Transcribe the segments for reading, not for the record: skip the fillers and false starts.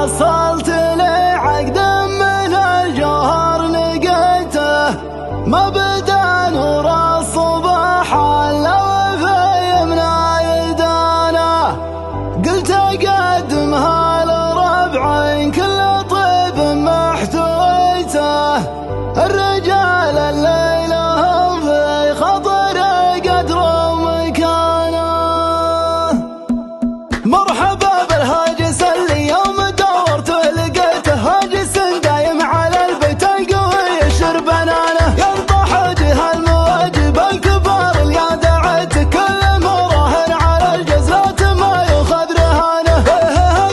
حصلت لي عقد من الجوهر لقيته، ما بدا نور الصباح الا وفي منايدانا. قلت اقدمها لربعين كل طيب محتويته، الرجال اللي لهم في خطر قدر ومكانه. مرحبا بالهاجس اللي يوم دورت لقيته، هاجس دايم على البيت القوي يشر بنانه، ينطح وجه المواجب الكبار اللي دعيت كل مراهن على الجزلات ما يؤخذ رهانه.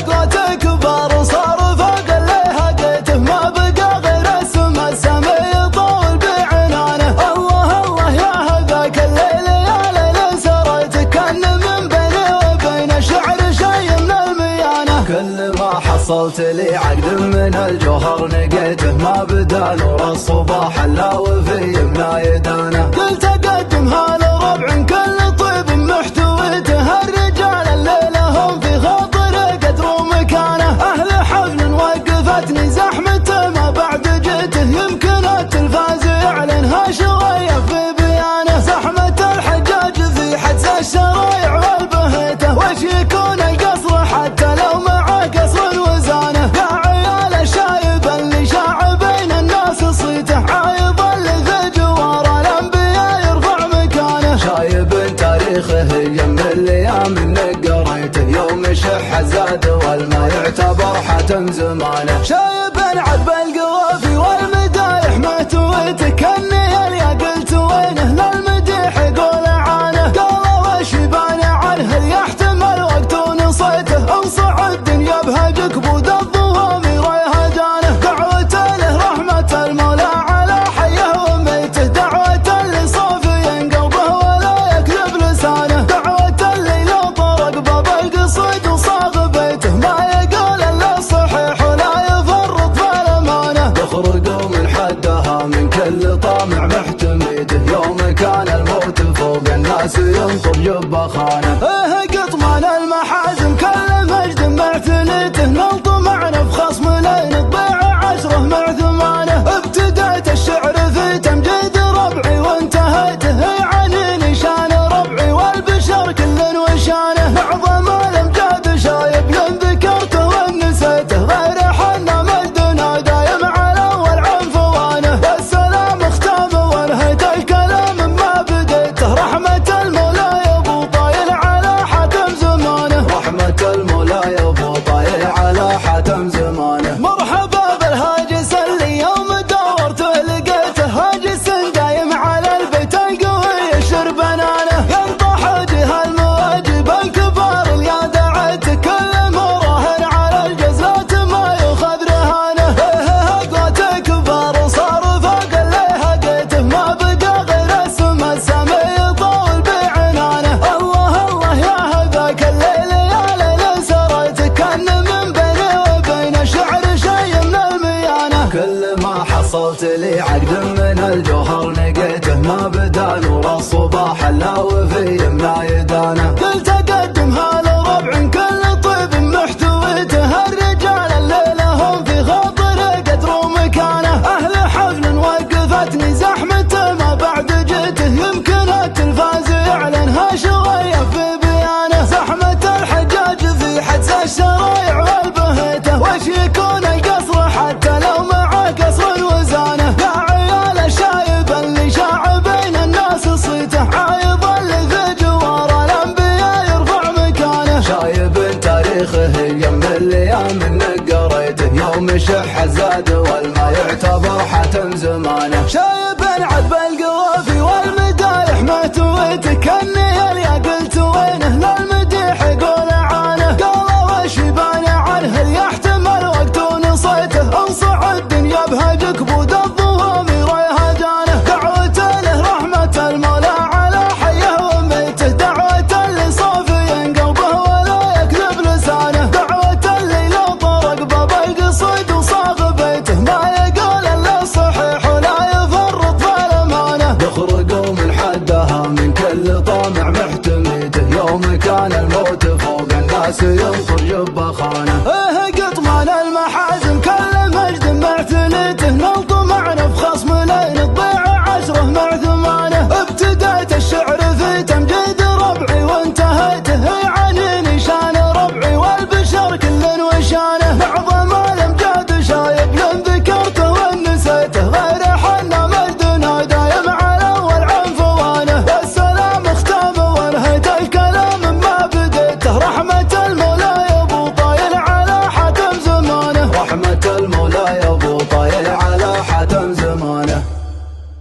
قوة كبار صار فوق اللي هديته، ما بقى غير اسم السمي يطول بعنانه. الله الله يا هذاك الليل يا ليل سريت، كان من بيني وبين الشعر شي من الميانه. كل ما حصلت لي عقد من الجوهر نقيته، ما بدا نور الصباح الا وفي منايدانه. قلت اقدمها لربع كل طيب محتويته، الرجال اللي لهم في خاطر قدر ومكانه. اهل حفل وقفتني زحمته ما بعد جيته، يمكن التلفاز يعلنها شويه في بيانه. زحمه الحجاج في حجز الشرايع والبهيته، وش يكون القصر حتى لو مع قصر وزانه. يا عيال الشايب اللي شاع بين الناس صيته، عايض اللي في جوار الانبياء يرفع مكانه. شايب تاريخه يم الايام انك قريته، يوم يشح زاد والما يعتبر حتم زمانه. شايب عذب القوافي والمدايح ما تويته، كاني اليا قلت وينه للمديح يقول عانه. قالوا وش يبان عنه اللي يحتمل وقت نصيته، انصع الدنيا بهجك بود الظهوم ريهجانه. دعوة له رحمة المولى على حيه وميته، دعوة اللي صافي قلبه ولا يكذب لسانه. دعوة اللي لو طرق باب القصيد وصاغ بيته، ما يقول الا الصحيح ولا يفرط في الامانه. يخرجوا من حدها من كل طامع محتميته، يوم كان الموت فوق الناس ينطر جب خانه. قطمان المحازم كل مجد معتنيته، نلطمعنا بخصم لين الضيع عشره مع ثمانه. ابتديت الشعر في تمجيد ربعي وانتهيته، يعني نشان ربعي والبشر كل وشانه. معظم الامجاد شايب لن ذكرته ونسيته، غير حنا مجدنا دايم على اول عنفوانه. والسلام اختام وانهيت الكلام ما بديته، رحمة المولى يا ابو طايل على حاتم زمانه. رحمة المولى يا ابو طايل على حاتم زمانه. مرحبا بالهاجس اللي يوم دورت لقيته، هاجس دايم على البيت القوي يشر بنانه. ينطح وجه المواجب الكبار اللي دعيت كل مراهن على الجزلات ما يؤخذ رهانه. قوة كبار صار فوق اللي هديته، ما بقى غير اسم السمي يطول بعنانه. الله الله يا هذاك الليل يا ليل سريت، كان من بيني وبين الشعر شي من الميانه. كل ما حصلت لي عقد من الجوهر نقيته، ما بدا نور الصباح الا وفي منايدانه. قلت اقدمها لربع كل طيب محتويته، الرجال اللي لهم في خاطر قدر ومكانه. اهل حفل وقفتني زحمته ما بعد جيته، يمكن التلفاز يعلنها شويه في بيانه. زحمه الحجاج في حجز الشرايع والبهيته، وش يكون القصر حتى لو مع قصر وزانه. يا عيال الشايب اللي شاع بين الناس صيته، عايض اللي في جوار الانبياء يرفع مكانه. شايب تاريخه يم الايام انك قريته، يوم يشح زاد والما يعتبر حتم زمانه. شايب عذب القوافي والمدايح ما تويته، كاني اليا قلت وينه للمديح يقول عانه. قالوا وش يبان عنه اللي يحتمل وقت نصيته، انصع الدنيا بهجك بود الظهوم ريهجانه. دعوة له رحمة المولى على حيه وميته، دعوة اللي صافي قلبه ولا يكذب لسانه. دعوة اللي لو طرق باب القصيد وصاغ بيته، ما يقول الا الصحيح ولا يفرط في الامانه. يخرجوا من حدها من كل طامع محتميته، يوم كان الموت فوق الناس ينطر جب خانه.